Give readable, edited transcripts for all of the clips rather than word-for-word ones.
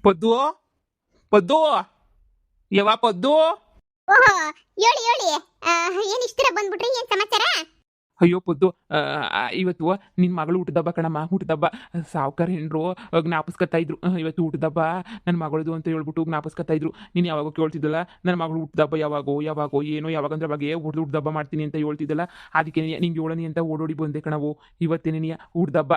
ಪದ್ದು ಪದ್ದು ಯಾವ ಪದ್ದು. ಓಹೋ, ಹೇಳಿ ಹೇಳಿ. ಏನ್ ಇಷ್ಟರ ಬಂದ್ಬಿಟ್ರಿ? ಏನ್ ಸಮಾಚಾರ? ಅಯ್ಯೋ ಪದ್ದು, ಇವತ್ತು ನಿನ್ನ ಮಗಳು ಹುಟ್ಟಿದಬ್ಬ ಕಣಮ್ಮ. ಹುಟ್ಟಿದಬ್ಬ ಸಾವುಕಾರ ಹೆಂಡ್ರು ಜ್ಞಾಪಿಸ್ಕೊತಾ ಇದ್ರು. ಇವತ್ತು ಹುಟ್ಟಿದಬ್ಬ ನನ್ನ ಮಗಳದು ಅಂತ ಹೇಳ್ಬಿಟ್ಟು ಜ್ಞಾಪಿಸ್ಕೊತಾ ಇದ್ರು. ನೀನು ಯಾವಾಗ ಕೇಳ್ತಿದ್ದಲ್ಲ ನನ್ನ ಮಗಳು ಹುಟ್ಟಿದಬ್ಬ ಯಾವಾಗೋ ಯಾವಾಗೋ ಏನೋ ಯಾವಾಗಂದ್ರೆ ಬಗ್ಗೆ ಹುಟ್ಟಿದಬ್ಬ ಮಾಡ್ತೀನಿ ಅಂತ ಹೇಳ್ತಿದ್ದಲ್ಲ. ಅದಕ್ಕೆ ನಿಂಗೆ ಹೇಳನಿ ಅಂತ ಓಡೋಡಿ ಬಂದೆ ಕಣವು. ಇವತ್ತೇನೆ ನೀ ಹುಟ್ಟಿದಬ್ಬ.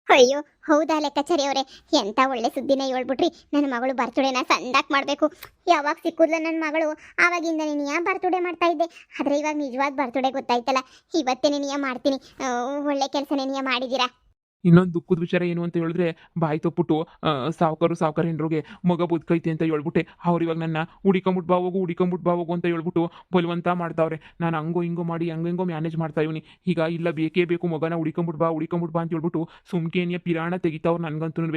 ಅಯ್ಯೋ ಹೌದಾ ಲೆಕ್ಕಾಚಾರಿ ಅವರೇ, ಎಂತ ಒಳ್ಳೆ ಸುದ್ದಿನ ಹೇಳ್ಬಿಟ್ರಿ. ನನ್ನ ಮಗಳು ಬರ್ತಡೇನ ಸಂದಾಕ್ ಮಾಡ್ಬೇಕು. ಯಾವಾಗ ಸಿಕ್ಕುದ್ಲ ನನ್ನ ಮಗಳು ಆವಾಗಿಂದ ನೀನು ಬರ್ತಡೇ ಮಾಡ್ತಾ ಇದ್ದೆ. ಆದ್ರೆ ಇವಾಗ ನಿಜವಾದ ಬರ್ತಡೇ ಗೊತ್ತಾಯ್ತಲ್ಲ, ಇವತ್ತೇ ನೀನು ಮಾಡ್ತೀನಿ. ಒಳ್ಳೆ ಕೆಲಸನೇ ನೀನು ಮಾಡಿದ್ದೀರಾ. ಇನ್ನೊಂದು ದುಃಖದ ವಿಚಾರ ಏನು ಅಂತ ಹೇಳಿದ್ರೆ, ಬಾಯಿ ತೊಪ್ಪುಟ್ಟು ಸಾವುಕಾರ ಹೆಂಡ್ರಿಗೆ ಮಗ ಬದುಕೈತೆ ಅಂತ ಹೇಳ್ಬಿಟ್ಟೆ. ಅವ್ರು ಇವಾಗ ನನ್ನ ಹುಡಿಕೊಂಬಿಟ್ಟು ಬಾ ಹೋಗು ಅಂತ ಹೇಳ್ಬಿಟ್ಟು ಬಲವಂತ ಮಾಡ್ತಾವ್ರೆ. ನಾನು ಹಂಗೋ ಹಿಂಗೋ ಮಾಡಿ ಹಂಗೋ ಮ್ಯಾನೇಜ್ ಮಾಡ್ತಾ ಇವನಿ. ಈಗ ಇಲ್ಲ ಬೇಕೇ ಬೇಕು ಮಗನ ಹುಡಿಕೊಂಬಿಟ್ಟು ಬಾ ಅಂತ ಹೇಳ್ಬಿಟ್ಟು ಸುಮ್ಕೇನಿಯ ಪಿರಾಣ ತೆಗಿತಾವ್ರು. ನನಗಂತೂ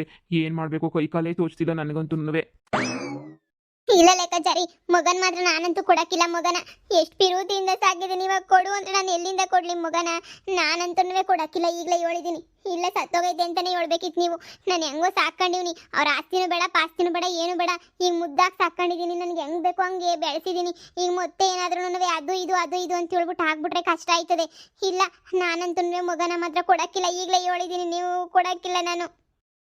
ಏನು ಮಾಡಬೇಕು ಕೈ ಕಾಲೇ ತೋಚ್ತಿಲ್ಲ ನನಗಂತೂ. ಇಲ್ಲ ಲೆಕ್ಕಾಚಾರಿ, ಮಗನ್ ಮಾತ್ರ ನಾನಂತೂ ಕೊಡಕ್ಕಿಲ್ಲ. ಮಗನ ಎಷ್ಟು ಪಿರುತಿಯಿಂದ ಸಾಕಿದ್ದೀನಿ, ಇವಾಗ ಕೊಡು ಅಂದ್ರೆ ನಾನು ಎಲ್ಲಿಂದ ಕೊಡ್ಲಿ ಮಗನ? ನಾನಂತೂ ಕೊಡಕ್ಕಿಲ್ಲ. ಈಗಲೇ ಹೇಳಿದೀನಿ, ಇಲ್ಲ ಸತ್ತೋಗೈತೆ ಅಂತಾನೆ ಹೇಳ್ಬೇಕಿತ್ತು ನೀವು. ನಾನು ಹೆಂಗೋ ಸಾಕೊಂಡಿವ್ನಿ. ಅವ್ರ ಆಸ್ತಿನೂ ಬೇಡ ಪಾಸ್ತಿನೂ ಬೇಡ ಏನು ಬೇಡ, ಈಗ ಮುದ್ದಾಗಿ ಸಾಕೊಂಡಿದ್ದೀನಿ. ನನಗೆ ಹೆಂಗ್ ಬೇಕೋ ಹಂಗೆ ಬೆಳೆಸಿದ್ದೀನಿ. ಈಗ ಮತ್ತೆ ಏನಾದ್ರೂ ಅದು ಇದು ಅಂತ ಹೇಳ್ಬಿಟ್ಟು ಆಗ್ಬಿಟ್ರೆ ಕಷ್ಟ ಆಯ್ತದೆ. ಇಲ್ಲ ನಾನಂತೂ ಮಗನ ಮಾತ್ರ ಕೊಡಕ್ಕಿಲ್ಲ. ಈಗಲೇ ಹೇಳಿದೀನಿ, ನೀವು ಕೊಡಕ್ಕಿಲ್ಲ ನಾನು.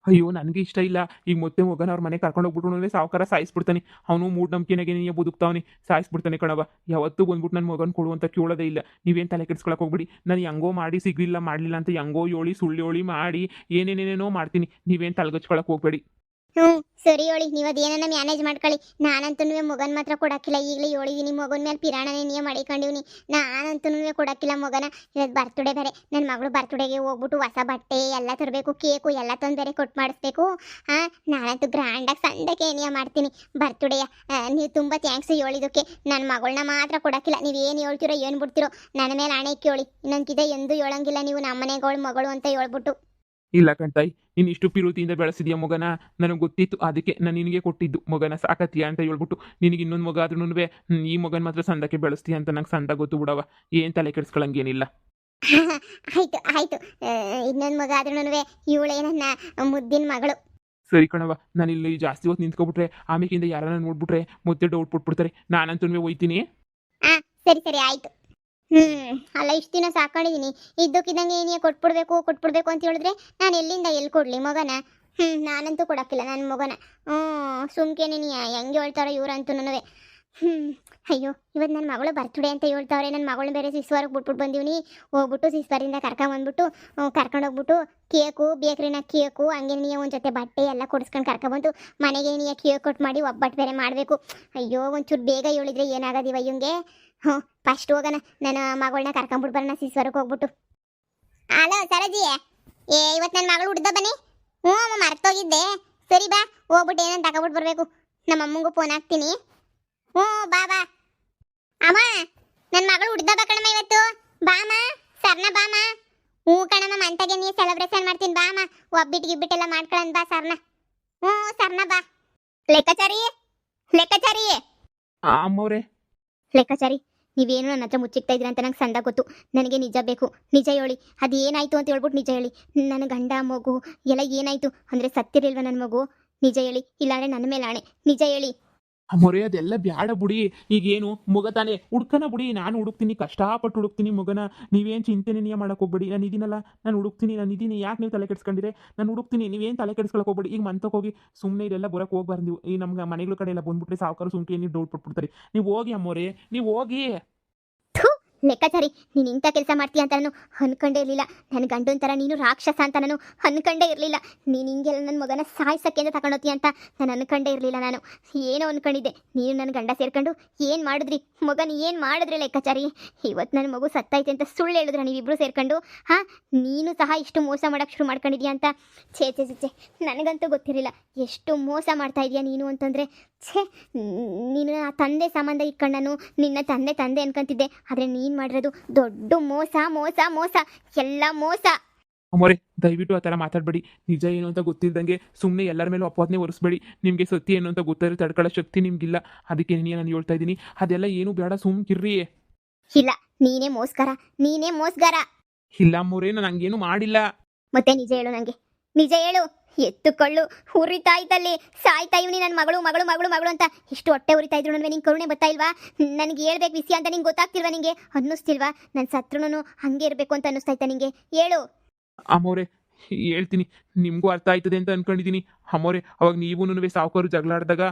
ಅಯ್ಯೋ ನನಗೆ ಇಷ್ಟ ಇಲ್ಲ. ಈಗ ಮತ್ತೆ ಮಗನ ಅವ್ರ ಮನೆ ಕರ್ಕೊಂಡು ಹೋಗ್ಬಿಟ್ಟು ಸಾವುಕಾರ ಸಾಯಿಸ್ಬಿಡ್ತಾನೆ. ಅವನು ಮೂಢನಂಬಿಕೆನಾಗೆ ನೀನು ಬದುಕ್ತಾವನಿ, ಸಾಯಿಸ್ಬಿಡ್ತಾನೆ ಕಣವ. ಯಾವತ್ತೂ ಬಂದ್ಬಿಟ್ಟು ನನ್ನ ಮಗನ ಕೊಡು ಅಂತ ಕೇಳೋದೇ ಇಲ್ಲ. ನೀವೇನು ತಲೆ ಕೆಡ್ಸ್ಕೊಳಕ್ಕೆ ಹೋಗ್ಬಿಡಿ. ನಾನು ಹೆಂಗೋ ಮಾಡಿ ಸಿಗಲಿಲ್ಲ ಮಾಡಲಿಲ್ಲ ಅಂತ ಹೆಂಗೋ ಹೇಳಿ ಸುಳ್ಳು ಹೇಳಿ ಮಾಡಿ ಏನೇನೇನೇನೋ ಮಾಡ್ತೀನಿ. ನೀವೇನು ತಲೆಗಚ್ಕೊಳಕ್ಕೆ ಹೋಗ್ಬೇಡಿ. ಸರಿ ಹೇಳಿ, ನೀವು ಅದೇನ ಮ್ಯಾನೇಜ್ ಮಾಡ್ಕೊಳ್ಳಿ. ನಾನಂತೂ ಮಗನ್ ಮಾತ್ರ ಕೊಡಕ್ಕಿಲ್ಲ. ಈಗಲೇ ಹೇಳಿದೀನಿ, ಮಗನ ಮೇಲೆ ಪಿರಾಣನೇ ನೀವೇ ಮಾಡಿಕೊಂಡಿವ್ನಿ. ನಾನಂತೂ ಕೊಡಕ್ಕಿಲ್ಲ ಮಗನ. ಇವತ್ತು ಬರ್ತಡೇ ಬೇರೆ, ನನ್ನ ಮಗಳು ಬರ್ತಡೇಗೆ ಹೋಗ್ಬಿಟ್ಟು ಹೊಸ ಬಟ್ಟೆ ಎಲ್ಲ ತರಬೇಕು, ಕೇಕು ಎಲ್ಲ ತಂದು ಬೇರೆ ಕೊಟ್ಟು ಮಾಡಿಸ್ಬೇಕು. ನಾನಂತೂ ಗ್ರ್ಯಾಂಡಾಗಿ ಸಂಡಕ್ಕೆ ಏನಿಯ ಮಾಡ್ತೀನಿ ಬರ್ತಡೇಯ. ನೀವು ತುಂಬ ಥ್ಯಾಂಕ್ಸ್ ಹೇಳಿದಕ್ಕೆ. ನನ್ನ ಮಗಳನ್ನ ಮಾತ್ರ ಕೊಡಕ್ಕಿಲ್ಲ. ನೀವು ಏನು ಹೇಳ್ತಿರೋ ಏನು ಬಿಡ್ತಿರೋ ನನ್ನ ಮೇಲೆ ಹಣೆ ಕೇಳಿ. ಇನ್ನೊಂದಿದೆ ಎಂದು ಹೇಳಂಗಿಲ್ಲ ನೀವು ನಮ್ಮನೆಗಳು ಮಗಳು ಅಂತ ಹೇಳ್ಬಿಟ್ಟು. ಇಲ್ಲ ಕಣ್ತಾಯಿ, ನೀನು ಇಷ್ಟು ಪಿರುತಿಯಿಂದ ಬೆಳೆಸಿದ್ಯಾ ಮಗನ, ನನಗೆ ಗೊತ್ತಿತ್ತು. ಅದಕ್ಕೆ ನಾನು ನಿನಗೆ ಕೊಟ್ಟಿದ್ದು ಮಗನ ಸಾಕತ್ತೀಯ ಅಂತ ಹೇಳ್ಬಿಟ್ಟು. ನಿನಗೆ ಇನ್ನೊಂದು ಮಗ ಆದ್ರೂ ಈ ಮಗನ ಮಾತ್ರ ಸಂದಕ್ಕೆ ಬೆಳೆಸ್ತೀಯ ಅಂತ ನಂಗೆ ಸಂದ ಗೊತ್ತು ಬಿಡವ. ಏನು ತಲೆ ಕೆಡಿಸ್ಕೊಳಂಗೇನಿಲ್ಲ. ಆಯ್ತು ಆಯ್ತು, ಇನ್ನೊಂದು ಮಗ ಆದ್ರೂ ಇವಳೇ ನನ್ನ ಮುದ್ದಿನ ಮಗಳು. ಸರಿ ಕಣವ, ನಾನು ಇಲ್ಲಿ ಜಾಸ್ತಿ ಹೊತ್ತು ನಿಂತ್ಕೊಬಿಟ್ರೆ ಆಮೇಕಿಂದ ಯಾರನ್ನ ನೋಡ್ಬಿಟ್ರೆ ಮತ್ತೆ ಡೌಟ್ ಬಿಟ್ಬಿಡ್ತಾರೆ. ನಾನಂತೂ ಹೋಯ್ತೀನಿ. ಸರಿ ಸರಿ ಆಯ್ತು. ಅಲ್ಲ ಇಷ್ಟು ದಿನ ಸಾಕೊಂಡಿದ್ದೀನಿ. ಇದ್ದಕ್ಕಿದ್ದಂಗೆ ಏನೇ ಕೊಟ್ಬಿಡ್ಬೇಕು ಅಂತ ಹೇಳಿದ್ರೆ ನಾನು ಎಲ್ಲಿ ಕೊಡ್ಲಿ ಮಗನ? ನಾನಂತೂ ಕೊಡಕ್ಕಿಲ್ಲ ನನ್ನ ಮಗನ. ಸುಮ್ಕೇನೆ ನೀ ಹೆಂಗೆ ಹೇಳ್ತಾರೋ ಇವ್ರಂತೂ ನನವೇ. ಅಯ್ಯೋ, ಇವತ್ತು ನನ್ನ ಮಗಳು ಬರ್ತಡೇ ಅಂತ ಹೇಳ್ತಾವ್ರೆ. ನನ್ನ ಮಗಳನ್ನ ಬೇರೆ ಸಿಸ್ವಾರಿಗೆ ಬಿಟ್ಬಿಟ್ಟು ಬಂದೀವ್ನಿ. ಹೋಗ್ಬಿಟ್ಟು ಸಿಸ್ವಾರಿಂದ ಕರ್ಕೊಂಡೋಗ್ಬಿಟ್ಟು ಕೇಕು, ಬೇಕ್ರಿನ ಕೇಕು, ಹಂಗೆ ನೀ ಒಂದು ಜೊತೆ ಬಟ್ಟೆ ಎಲ್ಲ ಕೊಡಿಸ್ಕೊಂಡು ಕರ್ಕೊಬಂದು ಮನೆಗೆ ನೀ ಕೇಕ್ ಕೊಟ್ಟು ಮಾಡಿ ಒಬ್ಬಟ್ಟು ಬೇರೆ ಮಾಡಬೇಕು. ಅಯ್ಯೋ, ಒಂಚೂರು ಬೇಗ ಹೇಳಿದ್ರೆ ಏನಾಗೋದಿವ ಇವಂಗೆ. ಫಸ್ಟ್ ಹೋಗೋಣ, ನನ್ನ ಮಗಳನ್ನ ಕರ್ಕೊಂಬಿಟ್ಟು ಬರೋಣ ಸಿಸ್ವರ್ಗೆ ಹೋಗ್ಬಿಟ್ಟು. ಹಲೋ ಸರಜಿ, ಇವತ್ತು ನನ್ನ ಮಗಳು ಹುಡ್ದ ಬನ್ನಿ. ಅಮ್ಮ ಮರ್ತೋಗಿದ್ದೆ. ಸರಿ ಬಾ, ಹೋಗ್ಬಿಟ್ಟು ಏನಂತ ತಗೊಬಿಟ್ಟು ಬರಬೇಕು. ನಮ್ಮ ಅಮ್ಮಂಗೂ ಫೋನ್ ಹಾಕ್ತೀನಿ. ಬಾ ಅಮ್ಮ, ನನ್ನ ಮಗಳು ಹುಡ್ದ ಬಾ ಕಣಮ್ಮ ಇವತ್ತು. ಬಾಮ ಸರ್ನ ಬಾಮ. ಕಣಮ್ಮ, ಮಂತಾಗೆ ನೀ ಸೆಲೆಬ್ರೇಷನ್ ಮಾಡ್ತೀನಿ ಬಾಮ. ಒಬ್ಬಿಟ್ಟು ಗಿಬ್ಬಿಟ್ಟೆಲ್ಲ ಮಾಡ್ಕೊಳ್ಳೋಣ ಬಾ ಸರ್ನ. ಸರ್ನ ಬಾ. ಲೆಕ್ಕಾಚಾರಿ ಅಮ್ಮವ್ರೆ. ಲೆಕ್ಕಾಚಾರಿ, ನೀವೇನು ನನ್ನ ಹತ್ರ ಮುಚ್ಚಿಕ್ತಾ ಇದ್ದೀರಾ ಅಂತ ನಂಗೆ ಸಂದ ಗೊತ್ತು. ನನಗೆ ನಿಜ ಬೇಕು. ನಿಜ ಹೇಳಿ, ಅದು ಏನಾಯ್ತು ಅಂತ ಹೇಳ್ಬಿಟ್ಟು ನಿಜ ಹೇಳಿ. ನನ್ನ ಗಂಡ ಮಗು ಎಲ್ಲ ಏನಾಯ್ತು ಅಂದರೆ ಸತ್ತಿರಲಿಲ್ವ ನನ್ನ ಮಗು? ನಿಜ ಹೇಳಿ, ಇಲ್ಲಾಂದ್ರೆ ನನ್ನ ಮೇಲೆ ಆಣೆ. ನಿಜ ಹೇಳಿ. ಮೊರೆ ಅದೆಲ್ಲ ಬ್ಯಾಡ ಬುಡಿ. ಈಗೇನು ಮಗ ತಾನೆ ಹುಡ್ಕನ ಬುಡಿ. ನಾನು ಹುಡುಕ್ತೀನಿ, ಕಷ್ಟಪಟ್ಟು ಹುಡುಕ್ತೀನಿ ಮಗನ. ನೀವೇನು ಚಿಂತೆನೇ ನೀ ಮಾಡಕ್ಕೆ ಹೋಗ್ಬೇಡಿ. ನಾನು ಇದೀನಲ್ಲ, ನಾನು ಹುಡುಕ್ತೀನಿ. ನಾನು ಇದೀನಿ. ಯಾಕೆ ನೀವು ತಲೆ ಕೆಡಿಸ್ಕೊಂಡಿರೆ? ನಾನು ಹುಡುಕ್ತೀನಿ, ನೀವೇನು ತಲೆ ಕೆಡಿಸ್ಕೊಳಕ್ಕೆ ಹೋಗ್ಬೇಡಿ. ಈಗ ಮಂತಕ್ಕೆ ಹೋಗಿ ಸುಮ್ಮನೆ ಇದೆಲ್ಲ ಬರೋಕ್ಕೆ ಹೋಗ್ಬಾರ್ದು ನೀವು. ಈ ನಮ್ಗೆ ಮನೆಗಳ ಕಡೆ ಎಲ್ಲ ಬಂದ್ಬಿಟ್ರೆ ಸಾವುಕಾರ ಸುಮ್ಕೆ ನೀವು ಡೌಟ್ ಪಟ್ಬಿಡ್ತಾರೆ. ನೀವು ಹೋಗಿ ಅಮ್ಮೋರೆ, ನೀವು ಹೋಗಿ. ಲೆಕ್ಕಾಚಾರಿ, ನೀನು ಇಂಥ ಕೆಲಸ ಮಾಡ್ತೀಯ ಅಂತ ನಾನು ಅನ್ಕೊಂಡೇ ಇರಲಿಲ್ಲ. ನನ್ನ ಗಂಡನ ಥರ ನೀನು ರಾಕ್ಷಸ ಅಂತ ನಾನು ಅನ್ಕೊಂಡೇ ಇರಲಿಲ್ಲ. ನೀನು ಹಿಂಗೆಲ್ಲ ನನ್ನ ಮಗನ ಸಾಯಿಸಕ್ಕೆ ಅಂತ ತಗೊಂಡೋತೀಯ ಅಂತ ನಾನು ಅನ್ಕೊಂಡೇ ಇರಲಿಲ್ಲ. ನಾನು ಏನೋ ಅನ್ಕೊಂಡಿದ್ದೆ. ನೀನು ನನ್ನ ಗಂಡ ಸೇರ್ಕೊಂಡು ಏನು ಮಾಡಿದ್ರಿ ಮಗನ, ಏನು ಮಾಡಿದ್ರಿ ಲೆಕ್ಕಾಚಾರಿ? ಇವತ್ತು ನನ್ನ ಮಗು ಸತ್ತೈತೆ ಅಂತ ಸುಳ್ಳು ಹೇಳಿದ್ರೆ ನೀವಿಬ್ಬರು ಸೇರ್ಕೊಂಡು. ನೀನು ಸಹ ಇಷ್ಟು ಮೋಸ ಮಾಡೋಕ್ಕೆ ಶುರು ಮಾಡ್ಕೊಂಡಿದ್ಯಾ ಅಂತ. ಛೇ ನನಗಂತೂ ಗೊತ್ತಿರಲಿಲ್ಲ ಎಷ್ಟು ಮೋಸ ಮಾಡ್ತಾ ಇದೀಯಾ ನೀನು ಅಂತಂದರೆ. ನೀನು ಆ ತಂದೆ ಸಂಬಂಧ ಇಟ್ಕೊಂಡು ನಾನು ನಿನ್ನ ತಂದೆ ಅನ್ಕೊಂತಿದ್ದೆ. ಆದರೆ ನೀನು ಮಾಡಿರೋದು ದೊಡ್ಡ ಮೋಸ ಎಲ್ಲ ಮೋಸ. ಅಮ್ಮೋರೆ, ದಯವಿಟ್ಟು ಆ ಥರ ಮಾತಾಡಬೇಡಿ. ನಿಜ ಏನು ಅಂತ ಗೊತ್ತಿಲ್ದಂಗೆ ಸುಮ್ಮನೆ ಎಲ್ಲರ ಮೇಲೂ ಅಪವಾದನೆ ಒರೆಸ್ಬೇಡಿ. ನಿಮಗೆ ಸತ್ಯ ಏನು ಅಂತ ಗೊತ್ತಾದ್ರೆ ತಡ್ಕೊಳ್ಳೋ ಶಕ್ತಿ ನಿಮ್ಗಿಲ್ಲ. ಅದಕ್ಕೆ ನಾನು ಹೇಳ್ತಾ ಇದ್ದೀನಿ, ಅದೆಲ್ಲ ಏನು ಬೇಡ, ಸುಮ್ಕಿರ್ರಿ. ಇಲ್ಲ, ನೀನೇ ಮೋಸ್ಗಾರ. ಇಲ್ಲ ಅಮ್ಮೋರೆ, ನಾನು ಹಂಗೇನು ಮಾಡಿಲ್ಲ. ಮತ್ತೆ ನಿಜ ಹೇಳು, ನನಗೆ ನಿಜ ಹೇಳು. ಎತ್ತು ಕಳ್ಳು ಉರಿತಾ ಇತ್ತಲ್ಲಿ, ಸಾಯ್ತಾ ಇವ್ನಿ ನನ್ನ ಮಗಳು ಮಗಳು ಮಗಳು ಮಗಳು ಅಂತ ಎಷ್ಟು ಹೊಟ್ಟೆ ಉರಿತಾ ಇದ್ರು ನನಗೆ. ನಿಂಗೆ ಕರುಣೆ ಬರ್ತಾ ಇಲ್ವಾ? ನನಗೆ ಹೇಳ್ಬೇಕು ವಿಷಯ ಅಂತ ನಿಂಗೆ ಗೊತ್ತಾಗ್ತಿಲ್ವಾ? ನಿಂಗೆ ಅನ್ನಿಸ್ತಿಲ್ವಾ ನನ್ನ ಸತ್ರುನು ಹಂಗೆ ಇರಬೇಕು ಅಂತ ಅನ್ನಿಸ್ತಾಯ್ತಾ ನಿಂಗೆ? ಹೇಳು. ಅಮ್ಮೋರೆ ಹೇಳ್ತೀನಿ, ನಿಮಗೂ ಅರ್ಥ ಆಯ್ತದೆ ಅಂತ ಅನ್ಕೊಂಡಿದ್ದೀನಿ. ಅಮ್ಮೋರೆ ಅವಾಗ ನೀವೂನುವೆ ಸಾವುಕಾರು ಜಗಳ ಆಡಿದಾಗ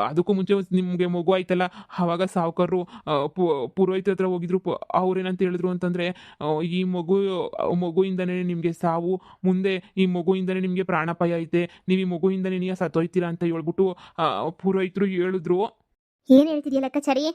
ಅದಕ್ಕೂ ಮುಂಚೆ ನಿಮಗೆ ಮಗು ಆಯ್ತಲ್ಲ, ಆವಾಗ ಸಾವುಕಾರರು ಪುರೋಹಿತರ ಹತ್ರ ಹೋಗಿದ್ರು. ಅವ್ರೇನಂತ ಹೇಳಿದ್ರು ಅಂತಂದರೆ, ಈ ಮಗುವಿಂದನೇ ನಿಮಗೆ ಸಾವು, ಮುಂದೆ ಈ ಮಗುವಿಂದನೇ ನಿಮಗೆ ಪ್ರಾಣಾಪಾಯ ಐತೆ, ನೀವು ಈ ಮಗುವಿಂದನೇ ನೀವು ಸತ್ತೋಯ್ತೀರಾ ಅಂತ ಹೇಳ್ಬಿಟ್ಟು ಪುರೋಹಿತರು ಹೇಳಿದ್ರು. ಏನು ಹೇಳ್ತಿದ್ಯಾ ಲೆಕ್ಕಾಚಾರಿ?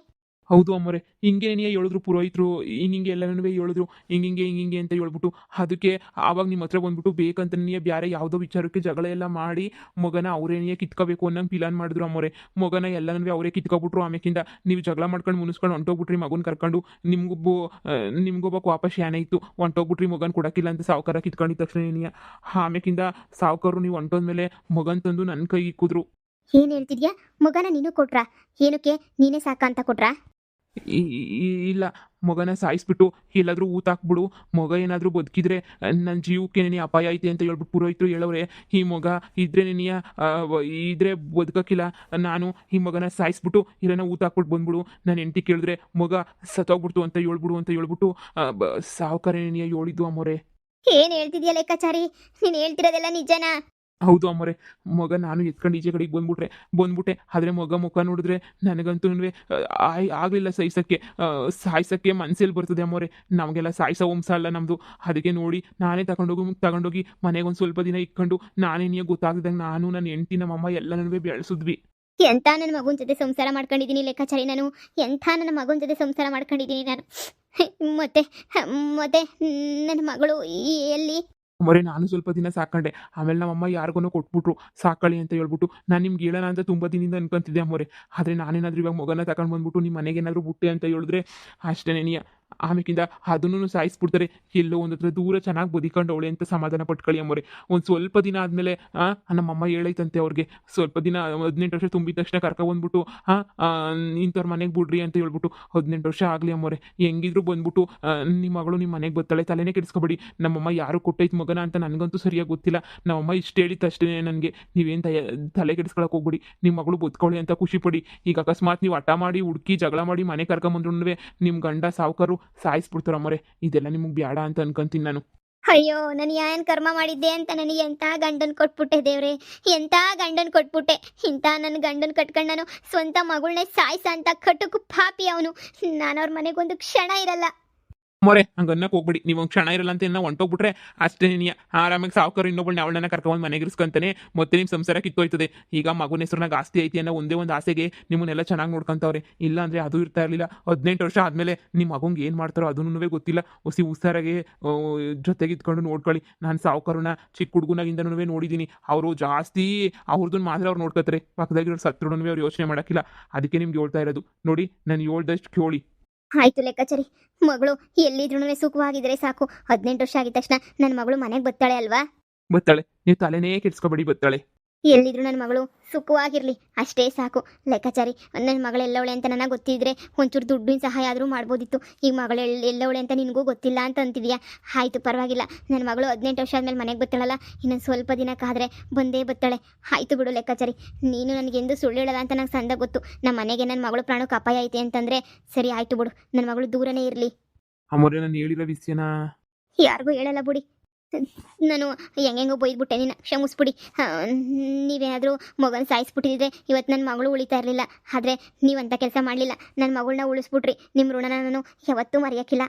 ಹೌದು ಅಮ್ಮೋರೆ, ಹಿಂಗೆ ನೀ ಹೇಳಿದ್ರು ಪುರೋಹಿತರು, ಹಿಂಗೆ ಎಲ್ಲನೂ ಹೇಳಿದ್ರು, ಹಿಂಗೆ ಅಂತ ಹೇಳ್ಬಿಟ್ಟು. ಅದಕ್ಕೆ ಆವಾಗ ನಿಮ್ಮ ಹತ್ರ ಬಂದ್ಬಿಟ್ಟು ಬೇಕಂತ ನೀ ಬೇರೆ ಯಾವುದೋ ವಿಚಾರಕ್ಕೆ ಜಗಳ ಎಲ್ಲ ಮಾಡಿ ಮಗನ ಅವರೇನೇ ಕಿತ್ಕೋಬೇಕು ಅನ್ನಂಗೆ ಪ್ಲಾನ್ ಮಾಡಿದ್ರು ಅಮ್ಮೋರೆ. ಮಗನ ಎಲ್ಲನೂ ಅವರೇ ಕಿತ್ಕೊಬಿಟ್ರು. ಆಮೇಕಿಂದ ನೀವು ಜಗಳ ಮಾಡ್ಕೊಂಡು ಮುನಿಸ್ಕೊಂಡು ಹೊಂಟೋಗ್ಬಿಟ್ರಿ ಮಗನ ಕರ್ಕೊಂಡು. ನಿಮ್ಗೊಬ್ಬ ವಾಪಸ್ ಏನೇ ಇತ್ತು, ಹೊಂಟೋಗ್ಬಿಟ್ರಿ ಮಗನ ಕೊಡೋಕ್ಕಿಲ್ಲ ಅಂತ ಸಾವುಕಾರ ಕಿತ್ಕೊಂಡಿದ್ದ ತಕ್ಷಣ ನೀ. ಆಮೇಕಿಂದ ಸಾವುಕಾರರು ನೀವು ಹೊಂಟೋದ್ಮೇಲೆ ಮಗನ್ ತಂದು ನನ್ನ ಕೈ ಇಕ್ಕಿದ್ರು. ಏನು ಹೇಳ್ತಿದ್ಯಾ? ಮಗನ ನೀನು ಕೊಟ್ರಾ? ಏನಕ್ಕೆ? ನೀನೇ ಸಾಕ ಅಂತ ಕೊಟ್ರಾ? ಇಲ್ಲ, ಮಗನ ಸಾಯಿಸ್ಬಿಟ್ಟು ಎಲ್ಲಾದರೂ ಊತಾಕ್ಬಿಡು, ಮಗ ಏನಾದರೂ ಬದುಕಿದ್ರೆ ನನ್ನ ಜೀವಕ್ಕೆ ನೀನು ಅಪಾಯ ಐತೆ ಅಂತ ಹೇಳ್ಬಿಟ್ಟು ಪುರೋಹಿತರು ಹೇಳೋರೆ. ಈ ಮಗ ಇದ್ರೆ ನೀನು ಇದ್ರೆ ಬದುಕಕ್ಕಿಲ್ಲ, ನಾನು ಈ ಮಗನ ಸಾಯಿಸ್ಬಿಟ್ಟು ಇರೋನ ಊತಾಕ್ಬಿಟ್ಟು ಬಂದ್ಬಿಡು, ನನ್ನ ಹೆಂಡತಿ ಕೇಳಿದ್ರೆ ಮಗ ಸತ್ತೋಗ್ಬಿಡ್ತು ಅಂತ ಹೇಳ್ಬಿಟ್ಟು ಸಾವುಕಾರ ನೀನು ಹೇಳಿದ್ದು ಅಮ್ಮೋರೆ. ಏನು ಹೇಳ್ತಿದ್ಯಾ ಲೆಕ್ಕಾಚಾರಿ? ನೀನು ಹೇಳ್ತಿರೋದೆಲ್ಲ ನಿಜನಾ? ಹೌದು ಅಮ್ಮೋರೆ, ಮಗ ನಾನು ಎತ್ಕೊಂಡು ಈಚೆ ಕಡೆಗೆ ಬಂದ್ಬಿಟ್ಟೆ. ಆದರೆ ಮಗ ಮುಖ ನೋಡಿದ್ರೆ ನನಗಂತೂ ಆಗಲಿಲ್ಲ ಸಾಯ್ಸೋಕ್ಕೆ ಮನಸ್ಸಲ್ಲಿ ಬರ್ತದೆ ಅಮ್ಮೋರೆ. ನಮಗೆಲ್ಲ ಸಾಯಿಸೋ ವಂಶ ಅಲ್ಲ ನಮ್ಮದು. ಅದಕ್ಕೆ ನೋಡಿ ನಾನೇ ತಗೊಂಡೋಗಿ ಮನೆಗೆ ಒಂದು ಸ್ವಲ್ಪ ದಿನ ಇಟ್ಕೊಂಡು ನಾನೇ ನೀನು ಗೊತ್ತಾಗ್ದಂಗೆ ನಾನು ನನ್ನ ಹೆಂಡತಿ ನಮ್ಮಮ್ಮ ಎಲ್ಲನೂ ಬೆಳೆಸಿದ್ವಿ. ಎಂಥ ನನ್ನ ಮಗನ ಜೊತೆ ಸಂಸಾರ ಮಾಡ್ಕೊಂಡಿದ್ದೀನಿ ಲೆಕ್ಕಾಚಾರಿ ನಾನು. ಎಂಥ ನನ್ನ ಮಗನ ಜೊತೆ ಸಂಸಾರ ಮಾಡ್ಕೊಂಡಿದ್ದೀನಿ ನಾನು. ಮತ್ತೆ ಮತ್ತೆ ನನ್ನ ಮಗಳು ಎಲ್ಲಿ? ಮೊರೆ ನಾನು ಸ್ವಲ್ಪ ದಿನ ಸಾಕೊಂಡೆ, ಆಮೇಲೆ ನಮ್ಮಮ್ಮ ಯಾರಿಗೂ ಕೊಟ್ಬಿಟ್ರು ಸಾಕಳಿ ಅಂತ ಹೇಳ್ಬಿಟ್ಟು. ನಾನು ನಿಮ್ಗೆ ಹೇಳೋಣ ಅಂತ ತುಂಬ ದಿನದಿಂದ ಅನ್ಕೊಂತಿದ್ದೆ ಅಮ್ಮೋರೆ. ಆದರೆ ನಾನೇನಾದರೂ ಇವಾಗ ಮಗನ ತಗೊಂಡು ಬಂದ್ಬಿಟ್ಟು ನಿಮ್ಮ ಮನೆಗೇನಾದರೂ ಬಿಟ್ಟೆ ಅಂತ ಹೇಳಿದ್ರೆ ಅಷ್ಟೇ ನೀ. ಆಮೇಕಿಂದ ಅದನ್ನು ಸಾಯಿಸ್ಬಿಡ್ತಾರೆ. ಎಲ್ಲೋ ಒಂದು ಹತ್ರ ದೂರ ಚೆನ್ನಾಗಿ ಬದುಕೊಂಡು ಅವಳೆ ಅಂತ ಸಮಾಧಾನ ಪಟ್ಕೊಳ್ಳಿ ಅಮ್ಮೋರೆ. ಒಂದು ಸ್ವಲ್ಪ ದಿನ ಆದಮೇಲೆ ನಮ್ಮಮ್ಮ ಹೇಳೈತಂತೆ ಅವ್ರಿಗೆ, ಸ್ವಲ್ಪ ದಿನ 18 ವರ್ಷ ತುಂಬಿದ ತಕ್ಷಣ ಕರ್ಕೊಬಂದ್ಬಿಟ್ಟು ಇಂಥವ್ರ ಮನೆಗೆ ಬಿಡ್ರಿ ಅಂತ ಹೇಳ್ಬಿಟ್ಟು. 18 ವರ್ಷ ಆಗಲಿ ಅಮ್ಮೋರೆ, ಹೆಂಗಿದ್ರು ಬಂದ್ಬಿಟ್ಟು ನಿಮ್ಮ ಮಗಳು ನಿಮ್ಮ ಮನೆಗೆ ಬರ್ತಾಳೆ, ತಲೆನೇ ಕೆಡಿಸ್ಕೊಬೇಡಿ. ನಮ್ಮಮ್ಮ ಯಾರು ಕೊಟ್ಟೈತೆ ಮಗನ ಅಂತ ನನಗಂತೂ ಸರಿಯಾಗಿ ಗೊತ್ತಿಲ್ಲ. ನಮ್ಮಮ್ಮ ಇಷ್ಟು ಹೇಳಿತ್ತು ಅಷ್ಟೇ ನನಗೆ. ನೀವೇನು ತಲೆ ಕೆಡಿಸ್ಕೊಳಕ್ಕೆ ಹೋಗ್ಬಿಡಿ, ನಿಮ್ಮ ಮಗಳು ಬದುಕೊಳ್ಳಿ ಅಂತ ಖುಷಿ ಪಡಿ. ಈಗ ಅಕಸ್ಮಾತ್ ನೀವು ಹಠ ಮಾಡಿ ಹುಡುಕಿ ಜಗಳ ಮಾಡಿ ಮನೆ ಕರ್ಕೊಂಬಂದ್ರೂ ನಿಮ್ಮ ಗಂಡ ಸಾವುಕಾರು ಸಾಯಿಸ್ಬಿಡ್ತಾರ ಅಮ್ಮೋರೆ. ಇದೆಲ್ಲ ನಿಮಗೆ ಬೇಡ ಅಂತ ಅನ್ಕೊಂತೀನಿ ನಾನು. ಅಯ್ಯೋ, ನಾನು ಏನು ಕರ್ಮ ಮಾಡಿದ್ದೆ ಅಂತ ನನಗೆ ಎಂಥ ಗಂಡನ್ ಕೊಟ್ಬಿಟ್ಟೆ ದೇವ್ರೆ, ಎಂಥ ಗಂಡನ್ ಕೊಟ್ಬಿಟ್ಟೆ. ಇಂಥ ನನ್ನ ಗಂಡನ್ ಕಟ್ಕೊಂಡು ನಾನು ಸ್ವಂತ ಮಗಳನ್ನೇ ಸಾಯಿಸ ಅಂತ ಕಟ್ಟುಕು ಪಾಪಿ ಅವನು. ನಾನು ಅವ್ರ ಮನೆಗೊಂದು ಕ್ಷಣ ಇರಲ್ಲ. ಮೊರೆ ಹಂಗೆ ಅನ್ನಕ್ಕೆ ಹೋಗ್ಬಿಡಿ. ನೀವು ಒಂದು ಕ್ಷಣ ಇರಲ್ಲ ಅಂತ ಏನೋ ಹೊಂಟೋಗ್ಬಿಟ್ರೆ ಅಷ್ಟೇ ನೀ ಆರಾಮಾಗಿ ಸಾವುಕಾರ ಇನ್ನೊಬ್ಬಳನ್ನ ಅವಳನ್ನ ಕರ್ಕೊಂಡು ಮನೆಗೆ ಇರಿಸ್ಕೊಂತಾನೆ. ಮತ್ತೆ ನಿಮ್ಮ ಸಂಸಾರ ಕಿತ್ತೋಯ್ತದೆ. ಈಗ ಮಗನ ಹೆಸರನಾಗ ಆಸ್ತಿ ಐತಿ ಅನ್ನೋ ಒಂದೇ ಒಂದು ಆಸೆಗೆ ನಿಮ್ಮನ್ನೆಲ್ಲ ಚೆನ್ನಾಗಿ ನೋಡ್ಕೊಂತವ್ರೆ. ಇಲ್ಲ ಅಂದರೆ ಅದು ಇರ್ತಾ ಇರಲಿಲ್ಲ. 18 ವರ್ಷ ಆದಮೇಲೆ ನಿಮ್ಮ ಮಗಂಗೆ ಏನು ಮಾಡ್ತಾರೋ ಅದನ್ನೂ ಗೊತ್ತಿಲ್ಲ. ಹುಷಾರಾಗಿ ಜೊತೆಗೆ ಇದ್ಕೊಂಡು ನೋಡ್ಕೊಳ್ಳಿ. ನಾನು ಸಾವುಕಾರನ ಚಿಕ್ಕ ಹುಡುಗನಾಗಿಂದನೂ ನೋಡಿದ್ದೀನಿ. ಅವರು ಜಾಸ್ತಿ ಅವ್ರದ್ದನ್ನು ಮಾತ್ರ ಅವ್ರು ನೋಡ್ಕೊತಾರೆ. ಪಕ್ಕದಾಗಿರೋ ಸತ್ರುನೂ ಅವ್ರು ಯೋಚನೆ ಮಾಡೋಕ್ಕಿಲ್ಲ. ಅದಕ್ಕೆ ನಿಮ್ಗೆ ಹೇಳ್ತಾ ಇರೋದು ನೋಡಿ, ನಾನು ಹೇಳ್ದಷ್ಟು ಕೇಳಿ. ಆಯ್ತು ಲೆಕ್ಕಾಚಾರಿ, ಮಗಳು ಎಲ್ಲಿದ್ರೂ ಸುಖವಾಗಿದ್ರೆ ಸಾಕು. 18 ವರ್ಷ ಆಗಿದ ತಕ್ಷಣ ನನ್ನ ಮಗಳು ಮನೆಗೆ ಬರ್ತಾಳೆ ಅಲ್ವಾ? ಬರ್ತಾಳೆ, ನೀವು ತಲೆನೇ ಕೆಡಿಸ್ಕೊಬೇಡಿ, ಬರ್ತಾಳೆ. ಎಲ್ಲಿದ್ರು ನನ್ನ ಮಗಳು ಸುಖವಾಗಿರ್ಲಿ ಅಷ್ಟೇ ಸಾಕು. ಲೆಕ್ಕಾಚಾರಿ, ನನ್ನ ಮಗಳು ಎಲ್ಲವಳೆ ಅಂತ ನನಗೆ ಗೊತ್ತಿದ್ರೆ ಒಂಚೂರು ದುಡ್ಡಿನ ಸಹಾಯ ಆದರೂ ಮಾಡ್ಬೋದಿತ್ತು. ಈಗ ಮಗಳು ಎಲ್ಲವಳೆ ಅಂತ ನಿನಗೂ ಗೊತ್ತಿಲ್ಲ ಅಂತ ಅಂತಿದ್ಯಾ. ಆಯಿತು, ಪರವಾಗಿಲ್ಲ. ನನ್ನ ಮಗಳು 18 ವರ್ಷ ಆದಮೇಲೆ ಮನೆಗೆ ಬರ್ತಾಳಲ್ಲ, ಇನ್ನೊಂದು ಸ್ವಲ್ಪ ದಿನಕ್ಕಾದರೆ ಬಂದೇ ಬರ್ತಾಳೆ. ಆಯಿತು ಬಿಡು ಲೆಕ್ಕಾಚಾರಿ, ನೀನು ನನಗೆಂದು ಸುಳ್ಳು ಹೇಳಲ್ಲ ಅಂತ ನಂಗೆ ಸಂದ ಗೊತ್ತು. ನಮ್ಮ ಮನೆಗೆ ನನ್ನ ಮಗಳು ಪ್ರಾಣಕ್ಕೆ ಅಪಾಯ ಐತೆ ಅಂತಂದರೆ ಸರಿ ಆಯಿತು ಬಿಡು, ನನ್ನ ಮಗಳು ದೂರನೇ ಇರಲಿ. ಅಮ್ಮೋರೆ ನಾನು ಹೇಳಿರೋ ವಿಷಯನ ಯಾರಿಗೂ ಹೇಳಲ್ಲ ಬಿಡಿ. ನಾನು ಹೆಂಗೆಂಗೋ ಬೈದ್ಬಿಟ್ಟೆ, ನಿನ್ನ ಕ್ಷಮಿಸ್ಬಿಡಿ. ನೀವೇನಾದರೂ ಮಗನ ಸಾಯಿಸ್ಬಿಟ್ಟಿದ್ರೆ ಇವತ್ತು ನನ್ನ ಮಗಳು ಉಳಿತಾ ಇರಲಿಲ್ಲ. ಆದರೆ ನೀವಂಥ ಕೆಲಸ ಮಾಡಲಿಲ್ಲ, ನನ್ನ ಮಗಳನ್ನ ಉಳಿಸ್ಬಿಟ್ರಿ. ನಿಮ್ಮ ಋಣನ ನಾನು ಯಾವತ್ತೂ ಮರೆಯೋಕ್ಕಿಲ್ಲ.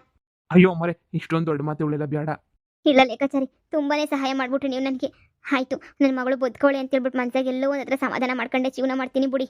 ಅಯ್ಯೋ ಅಮ್ಮೋರೆ, ಇಷ್ಟೊಂದು ದೊಡ್ಡ ಮಾತುಗಳೆಲ್ಲ ಬೇಡ. ಇಲ್ಲ ಲೆಕ್ಕಾಚಾರಿ, ತುಂಬಾ ಸಹಾಯ ಮಾಡಿಬಿಟ್ರಿ ನೀವು ನನಗೆ. ಆಯಿತು, ನನ್ನ ಮಗಳು ಬದುಕೋಳೆ ಅಂತ ಹೇಳ್ಬಿಟ್ಟು ಮನಸ್ಸಾಗ ಎಲ್ಲೋ ಒಂದು ಹತ್ರ ಸಮಾಧಾನ ಮಾಡ್ಕೊಂಡೆ ಜೀವನ ಮಾಡ್ತೀನಿ ಬಿಡಿ.